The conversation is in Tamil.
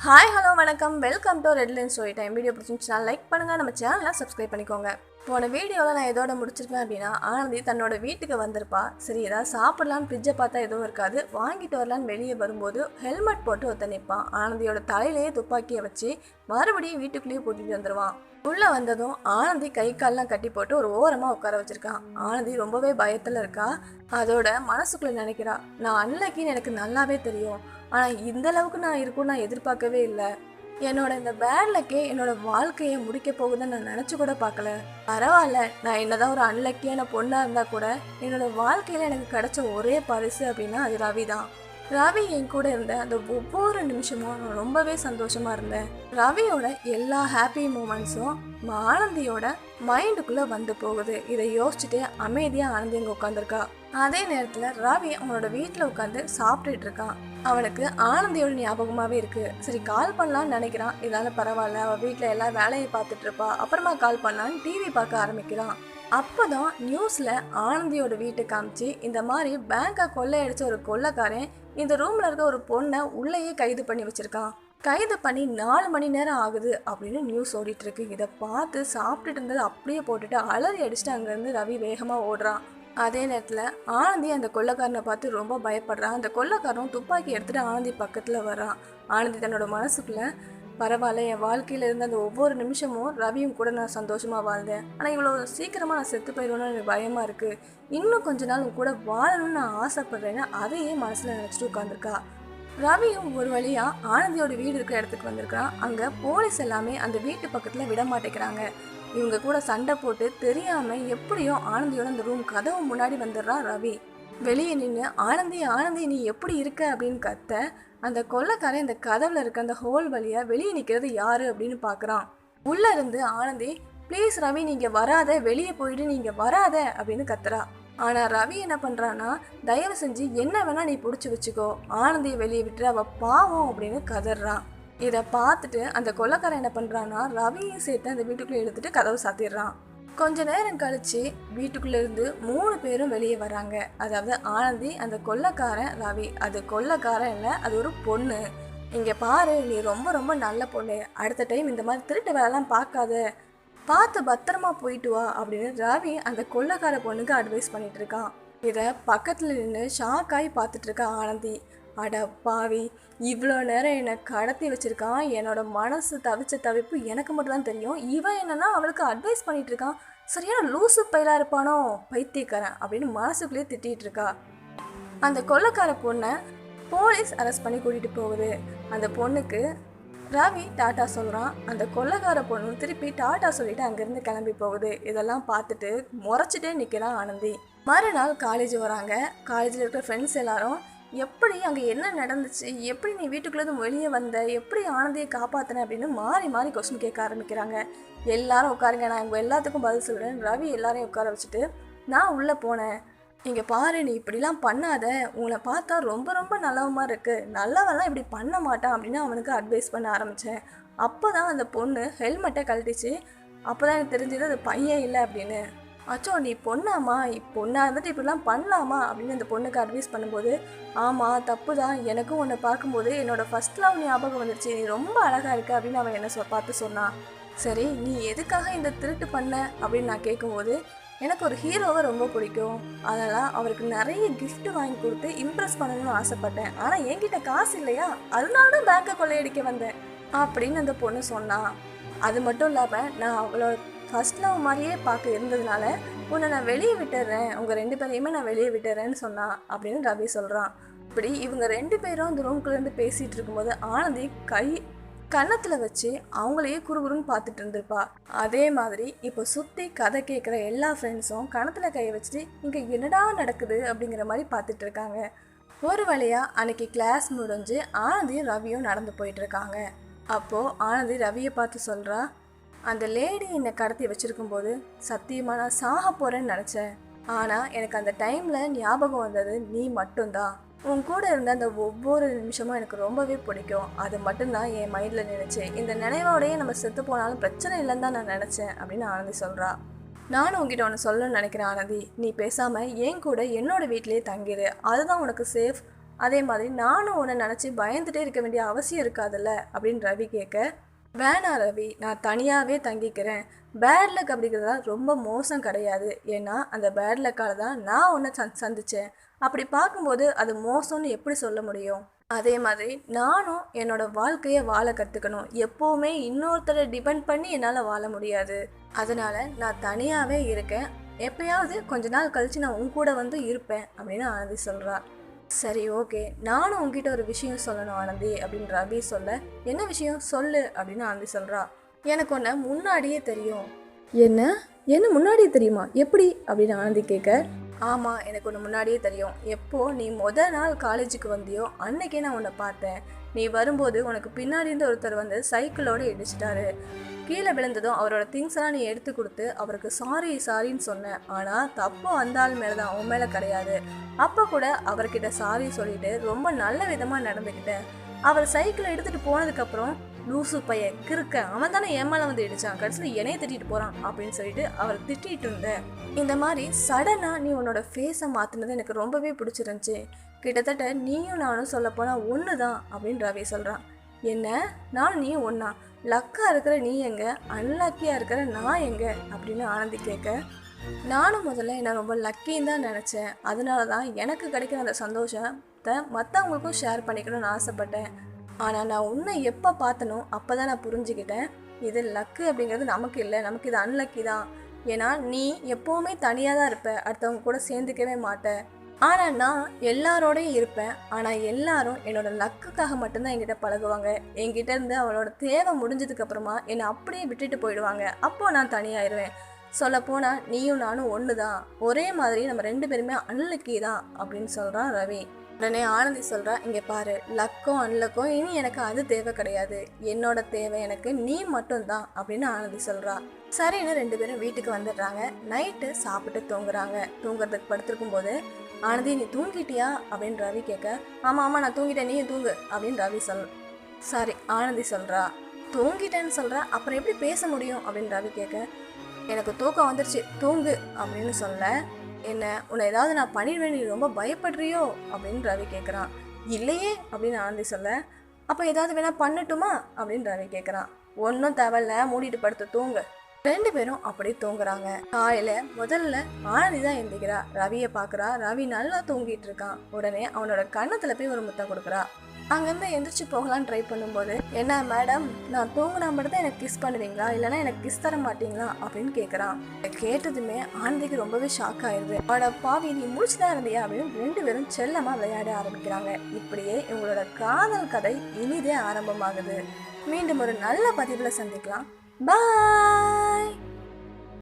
ஹாய் ஹலோ வணக்கம், welcome to red line story time. Video பிடிச்சிருந்துச்சுன்னா லைக் பண்ணுங்கள், நம்ம சேனலை சப்ஸ்கிரைப் பண்ணிக்கோங்க. போன வீடியோவில் நான் எதோட முடிச்சிருப்பேன் அப்படின்னா, ஆனந்தி தன்னோட வீட்டுக்கு வந்திருப்பா. சரி, ஏதாவது சாப்பிடலான்னு ஃப்ரிட்ஜை பார்த்தா எதுவும் இருக்காது, வாங்கிட்டு வரலான்னு வெளியே வரும்போது ஹெல்மெட் போட்டு ஒருத்த நிற்பான். ஆனந்தியோட தலையிலேயே துப்பாக்கியை வச்சு மறுபடியும் வீட்டுக்குள்ளேயே கூட்டிகிட்டு வந்துடுவான். உள்ளே வந்ததும் ஆனந்தி கை கால்லாம் கட்டி போட்டு ஒரு ஓரமாக உட்கார வச்சிருக்கான். ஆனந்தி ரொம்பவே பயத்தில் இருக்கா. அதோட மனசுக்குள்ளே நினைக்கிறா, நான் அன்லக்கின்னு எனக்கு நல்லாவே தெரியும், ஆனால் இந்த அளவுக்கு நான் இருக்கும்னு நான் எதிர்பார்க்கவே இல்லை. என்னோட இந்த பேட் லக்கே என்னோட வாழ்க்கையை முடிக்க போகுதுன்னு நான் நினச்சி கூட பார்க்கல. பரவாயில்ல, நான் என்னதான் ஒரு அன்லக்கியான பொண்ணாக இருந்தால் கூட என்னோட வாழ்க்கையில் எனக்கு கிடைச்ச ஒரே பரிசு அப்படின்னா அது ரவி தான். ரவி என் கூட இருந்த அந்த ஒவ்வொரு நிமிஷமும் நான் ரொம்பவே சந்தோஷமா இருந்தேன். ரவியோட எல்லா ஹாப்பி மூமெண்ட்ஸும் ஆனந்தியோட மைண்டுக்குள்ள வந்து போகுது. இதை யோசிச்சுட்டு அமைதியா ஆனந்தி அங்கே உட்காந்துருக்கா. அதே நேரத்துல ரவி அவனோட வீட்டுல உட்காந்து சாப்பிட்டுட்டு இருக்கான். அவனுக்கு ஆனந்தியோட ஞாபகமாவே இருக்கு. சரி, கால் பண்ணலான்னு நினைக்கிறான். இதனால பரவாயில்ல, அவ வீட்டுல எல்லா வேலையை பார்த்துட்டு இருப்பா, அப்புறமா கால் பண்ணலான்னு டிவி பார்க்க ஆரம்பிக்கிறான். அப்போதான் நியூஸ்ல ஆனந்தியோட வீட்டை காமிச்சு, இந்த மாதிரி பேங்கை கொள்ளையடிச்ச ஒரு கொள்ளைக்காரன் இந்த ரூம்ல இருக்க ஒரு பொண்ணை உள்ளேயே கைது பண்ணி வச்சிருக்கான். கைது பண்ணி 4 மணி நேரம் ஆகுது அப்படின்னு நியூஸ் ஓடிட்டு இருக்கு. இதை பார்த்து சாப்பிட்டுட்டு இருந்தது அப்படியே போட்டுட்டு அலறி அடிச்சுட்டு அங்கேருந்து ரவி வேகமா ஓடுறான். அதே நேரத்தில் ஆனந்தி அந்த கொள்ளைக்காரனை பார்த்து ரொம்ப பயப்படுறான். அந்த கொள்ளைக்காரன் துப்பாக்கி எடுத்துட்டு ஆனந்தி பக்கத்துல வரான். ஆனந்தி தன்னோட மனசுக்குள்ள, பரவாயில்ல, என் வாழ்க்கையில இருந்த அந்த ஒவ்வொரு நிமிஷமும் ரவியும் கூட நான் சந்தோஷமா வாழ்ந்தேன், ஆனால் இவ்வளோ சீக்கிரமா நான் செத்து போயிடுவேன்னு எனக்கு பயமா இருக்கு, இன்னும் கொஞ்ச நாள் உன் கூட வாழணும்னு நான் ஆசைப்படுறேன்னு அதையே மனசுல நினைச்சிட்டு உட்காந்துருக்கா. ரவியும் ஒரு வழியா ஆனந்தியோட வீடு இருக்கிற இடத்துக்கு வந்திருக்கான். அங்க போலீஸ் எல்லாமே அந்த வீட்டு பக்கத்துல விட மாட்டேங்கிறாங்க. இவங்க கூட சண்டை போட்டு தெரியாம எப்படியோ ஆனந்தியோட அந்த ரூம் கதவு முன்னாடி வந்துடுறான் ரவி. வெளியே நின்று ஆனந்தி ஆனந்தி நீ எப்படி இருக்க அப்படின்னு கத்த, அந்த கொள்ளைக்காரன் இந்த கதவுல இருக்க அந்த ஹோல் வழியா வெளியே நிற்கிறது யாரு அப்படின்னு பார்க்குறான். உள்ள இருந்து ஆனந்தி, ப்ளீஸ் ரவி நீங்க வராத, வெளியே போயிட்டு நீங்க வராத அப்படின்னு கத்துறா. ஆனா ரவி என்ன பண்றான்னா, தயவு செஞ்சு என்ன வேணா நீ பிடிச்சி வச்சுக்கோ, ஆனந்தியை வெளியே விட்டுரு, அவ பாவம் அப்படின்னு கதறான். இதை பார்த்துட்டு அந்த கொள்ளைக்காரன் என்ன பண்றான்னா, ரவியும் சேர்த்து அந்த வீட்டுக்குள்ள இழுத்துட்டு கதவு சாத்திடுறான். கொஞ்ச நேரம் கழிச்சு வீட்டுக்குள்ள இருந்து 3 பேரும் வெளியே வராங்க. அதாவது ஆனந்தி, அந்த கொள்ளைக்காரன், ரவி. அது கொள்ளைக்காரன் இல்லை, அது ஒரு பொண்ணு. இங்க பாரு, நீ ரொம்ப ரொம்ப நல்ல பொண்ணு, அடுத்த டைம் இந்த மாதிரி திருட்டு வேலைலாம் பார்க்காத, பார்த்து பத்திரமா போயிட்டு வா அப்படின்னு ரவி அந்த கொள்ளைக்கார பொண்ணுக்கு அட்வைஸ் பண்ணிட்டு இருக்கான். இதை பக்கத்துல நின்று ஷாக்காகி பார்த்துட்டு இருக்கா ஆனந்தி. அட பாவி, இவ்வளோ நேரம் என்னை கடத்தி வச்சிருக்கான், என்னோட மனசு தவிச்ச தவிப்பு எனக்கு மட்டும் தான் தெரியும், இவன் என்னன்னா அவளுக்கு அட்வைஸ் பண்ணிட்டு இருக்கான், சரியான லூசு பையலா இருப்பானோ, பைத்தியக்காரன் அப்படின்னு மனசுக்குள்ளேயே திட்டிட்டு இருக்கா. அந்த கொள்ளைக்கார பொண்ணை போலீஸ் அரெஸ்ட் பண்ணி கூட்டிட்டு போகுது. அந்த பொண்ணுக்கு ரவி டாட்டா சொல்கிறான். அந்த கொள்ளைக்கார பொண்ணு திருப்பி டாட்டா சொல்லிட்டு அங்கேருந்து கிளம்பி போகுது. இதெல்லாம் பார்த்துட்டு முறைச்சிட்டே நிற்கிறான் ஆனந்தி. மறுநாள் காலேஜ் வராங்க. காலேஜில் இருக்கிற ஃப்ரெண்ட்ஸ் எல்லாரும், எப்படி அங்கே என்ன நடந்துச்சு, எப்படி நீ வீட்டுக்குள்ளேருந்து வெளியே வந்த, எப்படி ஆனந்தியை காப்பாற்றின அப்படின்னு மாறி மாறி கொஸ்டின் கேட்க ஆரம்பிக்கிறாங்க. எல்லாரும் உட்காருங்க, நான் உங்கள் எல்லாத்துக்கும் பதில் சொல்கிறேன். ரவி எல்லாரையும் உட்கார வச்சுட்டு, நான் உள்ளே போனேன், இங்கே பாரு, நீ இப்படிலாம் பண்ணாத, உங்களை பார்த்தா ரொம்ப ரொம்ப நல்லவமா இருக்குது, நல்லவெல்லாம் இப்படி பண்ண மாட்டான் அப்படின்னு அவனுக்கு அட்வைஸ் பண்ண ஆரம்பித்தேன். அப்போ தான் அந்த பொண்ணு ஹெல்மெட்டை கழட்டிச்சு. அப்போ தான் எனக்கு தெரிஞ்சது அது பையன் இல்லை அப்படின்னு. அச்சோ, நீ பொண்ணாமா, பொண்ணாக இருந்துட்டு இப்படிலாம் பண்ணலாமா அப்படின்னு அந்த பொண்ணுக்கு அட்வைஸ் பண்ணும்போது, ஆமாம் தப்பு தான், எனக்கும் உன்னை பார்க்கும்போது என்னோடய ஃபர்ஸ்ட் லவ் ஞாபகம் வந்துடுச்சு, நீ ரொம்ப அழகாக இருக்க அப்படின்னு அவன் என்ன பார்த்து சொன்னான். சரி, நீ எதுக்காக இந்த திருட்டு பண்ண அப்படின்னு நான் கேட்கும்போது, எனக்கு ஒரு ஹீரோவை ரொம்ப பிடிக்கும், அதனால் அவருக்கு நிறைய கிஃப்ட் வாங்கி கொடுத்து இம்ப்ரெஸ் பண்ணணும்னு ஆசைப்பட்டேன், ஆனால் என்கிட்ட காசு இல்லையா, அதனால தான் பேங்கை கொள்ளையடிக்க வந்தேன் அப்படின்னு அந்த பொண்ணு சொன்னான். அது மட்டும் இல்லாமல் நான் அவளோட ஃபர்ஸ்ட் லவ் மாதிரியே பார்க்க இருந்ததுனால உன்னை நான் வெளியே விட்டுறேன், உங்கள் 2 பேரையுமே நான் வெளியே விட்டுறேன்னு சொன்னான் அப்படின்னு ரவி சொல்கிறான். இப்படி இவங்க 2 பேரும் அந்த ரூம்குள்ளேருந்து பேசிகிட்டு இருக்கும்போது ஆனந்தி கன்னத்தில் வச்சு அவங்களையே குறுகுறுன்னு பார்த்துட்டு இருந்திருப்பா. அதே மாதிரி இப்போ சுற்றி கதை கேட்குற எல்லா ஃப்ரெண்ட்ஸும் கணத்தில் கையை வச்சுட்டு இங்கே என்னடா நடக்குது அப்படிங்கிற மாதிரி பார்த்துட்டு இருக்காங்க. ஒரு வழியாக அன்னைக்கு கிளாஸ் முடிஞ்சு ஆனந்தியும் ரவியும் நடந்து போயிட்டுருக்காங்க. அப்போது ஆனந்தி ரவியை பார்த்து சொல்கிறா, அந்த லேடி என்னை கடத்தி வச்சுருக்கும்போது சத்தியமாக நான் சாக போகிறேன்னு நினச்சேன், ஆனால் எனக்கு அந்த டைமில் ஞாபகம் வந்தது நீ மட்டும்தான், உன் கூட இருந்த அந்த ஒவ்வொரு நிமிஷமும் எனக்கு ரொம்பவே பிடிக்கும், அது மட்டும்தான் என் மைண்டில் நினச்சி, இந்த நினைவோடையே நம்ம செத்து போனாலும் பிரச்சனை இல்லைன்னு தான் நான் நினச்சேன் அப்படின்னு ஆனந்தி சொல்கிறா. நானும் உங்ககிட்ட ஒன்று சொல்லணும்னு நினைக்கிறேன் ஆனந்தி, நீ பேசாமல் என் கூட என்னோடய வீட்டிலேயே தங்கிடு, அதுதான் உனக்கு சேஃப், அதே மாதிரி நானும் உன்னை நினச்சி பயந்துட்டே இருக்க வேண்டிய அவசியம் இருக்காதுல்ல அப்படின்னு ரவி கேட்க, வேணாம் ரவி, நான் தனியாகவே தங்கிக்கிறேன். பேட் லக் அப்படிங்கிறதா ரொம்ப மோசம் கிடையாது. ஏன்னா அந்த பேட் லக்கால் தான் நான் உன்னை சந்தித்தேன். அப்படி பார்க்கும்போது அது மோசம்னு எப்படி சொல்ல முடியும்? அதே மாதிரி நானும் என்னோட வாழ்க்கையை வாழ கற்றுக்கணும். எப்போவுமே இன்னொருத்தரை டிபெண்ட் பண்ணி என்னால் வாழ முடியாது. அதனால் நான் தனியாகவே இருக்கேன். எப்பயாவது கொஞ்ச நாள் கழித்து நான் உன் கூட வந்து இருப்பேன் அப்படின்னு ஆனந்தி சொல்கிறா. சரி, ஓகே, நானும் உங்ககிட்ட ஒரு விஷயம் சொல்லணும் ஆனந்தி அப்படின்னு ரவி சொல்ல, என்ன விஷயம் சொல்லு அப்படின்னு ஆனந்தி சொல்கிறா. எனக்கு ஒன்று முன்னாடியே தெரியும். என்ன என்ன முன்னாடியே தெரியுமா? எப்படி அப்படின்னு ஆனந்தி கேட்க, ஆமாம், எனக்கு ஒன்று முன்னாடியே தெரியும். எப்போ நீ நாள் காலேஜுக்கு வந்தியோ அன்னைக்கே நான் உன்னை பார்த்தேன். நீ வரும்போது உனக்கு பின்னாடி இருந்து ஒருத்தர் வந்து சைக்கிளோடு இடிச்சிட்டாரு. கீழே விழுந்ததும் அவரோட திங்ஸ் எல்லாம் நீ எடுத்து கொடுத்து அவருக்கு சாரின்னு சொன்னேன். ஆனால் தப்பு அந்த ஆள் மேலே தான், உன் மேலே கிடையாது. அப்போ கூட அவர்கிட்ட சாரி சொல்லிட்டு ரொம்ப நல்ல விதமாக நடந்துக்கிட்டேன். அவர் சைக்கிளை எடுத்துகிட்டு போனதுக்கப்புறம், லூசு பையன் கிறுக்க, அவன் தானே என் மேலே வந்து இடிச்சான், கடைசியில் என்னைய திட்டிட்டு போகிறான் அப்படின்னு சொல்லிட்டு அவர் திட்டிகிட்டு இருந்தேன். இந்த மாதிரி சடனாக நீ உன்னோட ஃபேஸை மாற்றினது எனக்கு ரொம்பவே பிடிச்சிருந்துச்சி. கிட்டத்தட்ட நீயும் நானும் சொல்லப்போனால் ஒன்று தான் அப்படின்னு ரவி சொல்கிறான். என்ன, நானும் நீயும் ஒன்றா? லக்காக இருக்கிற நீ எங்கே, அன்லக்கியாக இருக்கிற நான் எங்கே அப்படின்னு ஆனந்தி கேட்க, நானும் முதல்ல என்னை ரொம்ப லக்கின்னு தான் நினச்சேன். அதனால தான் எனக்கு கிடைக்கிற அந்த சந்தோஷத்தை மற்றவங்களுக்கும் ஷேர் பண்ணிக்கணும்னு ஆசைப்பட்டேன். ஆனால் நான் உன்னை எப்போ பார்த்தனோ அப்போ தான் நான் புரிஞ்சுக்கிட்டேன், இது லக்கு அப்படிங்கிறது நமக்கு இல்லை, நமக்கு இது அன்லக்கி தான். ஏன்னா நீ எப்போவுமே தனியாக தான் இருப்ப, அடுத்தவங்க கூட சேர்ந்துக்கவே மாட்டேன். ஆனால் நான் எல்லாரோடையும் இருப்பேன். ஆனால் எல்லாரும் என்னோட லக்குக்காக மட்டும்தான் என்கிட்ட பழகுவாங்க. என்கிட்ட இருந்து அவளோட தேவை முடிஞ்சதுக்கப்புறமா என்னை அப்படியே விட்டுட்டு போயிடுவாங்க. அப்போது நான் தனியாகிடுவேன். சொல்லப்போனால் நீயும் நானும் ஒன்று தான், ஒரே மாதிரி நம்ம 2 பேருமே அன்லக்கி தான் அப்படின்னு சொல்கிறான் ரவி. உடனே ஆனந்தி சொல்கிறா, இங்கே பாரு, லக்கும் அன்லக்கும் இனி எனக்கு அது தேவை கிடையாது. என்னோட தேவை எனக்கு நீ மட்டும்தான் அப்படின்னு ஆனந்தி சொல்கிறா. சரின்னு 2 பேரும் வீட்டுக்கு வந்துடுறாங்க. நைட்டு சாப்பிட்டு தூங்குறாங்க. தூங்குறதுக்கு படுத்திருக்கும் போது, ஆனந்தி நீ தூங்கிட்டியா அப்படின்னு ரவி கேட்க, ஆமாம் நான் தூங்கிட்டேன், நீயும் தூங்கு அப்படின்னு ரவி ஆனந்தி சொல்கிறா. தூங்கிட்டேன்னு சொல்கிறா, அப்புறம் எப்படி பேச முடியும் அப்படின்னு ரவி கேட்க, எனக்கு தூக்கம் வந்துருச்சு, தூங்கு அப்படின்னு சொல்ல, என்ன உன்னை ஏதாவது நான் பண்ணிடுவேன், நீ ரொம்ப பயப்படுறியோ அப்படின்னு ரவி கேட்குறான். இல்லையே அப்படின்னு ஆனந்தி சொல்ல, அப்போ ஏதாவது வேணா பண்ணட்டுமா அப்படின்னு ரவி கேட்குறான். ஒன்றும் தேவையில்ல, மூடிட்டு படுத்து தூங்கு. 2 பேரும் அப்படியே தூங்குறாங்க. காலையில் முதல்ல ஆனந்தி தான் எந்திக்கிறா. ரவியை பார்க்குறா. ரவி நல்லா தூங்கிட்டு இருக்கான். உடனே அவனோட கன்னத்தில் போய் ஒரு முத்தம் கொடுக்குறா. அங்கேருந்து எந்திரிச்சு போகலான்னு ட்ரை பண்ணும்போது, என்ன மேடம், நான் தூங்கினா மட்டும் தான் எனக்கு கிஸ் பண்ணுவீங்களா, இல்லைனா எனக்கு கிஸ் தர மாட்டீங்களா அப்படின்னு கேட்குறான். கேட்டதுமே ஆனந்திக்கு ரொம்பவே ஷாக் ஆயிடுது. அவனோட பாவி, நீ முடிச்சுதான் இருந்தியா அப்படின்னு 2 பேரும் செல்லமாக விளையாட ஆரம்பிக்கிறாங்க. இப்படியே இவங்களோட காதல் கதை இனிதே ஆரம்பமாகுது. மீண்டும் ஒரு நல்ல பதிவில் சந்திக்கலாம். பாய்.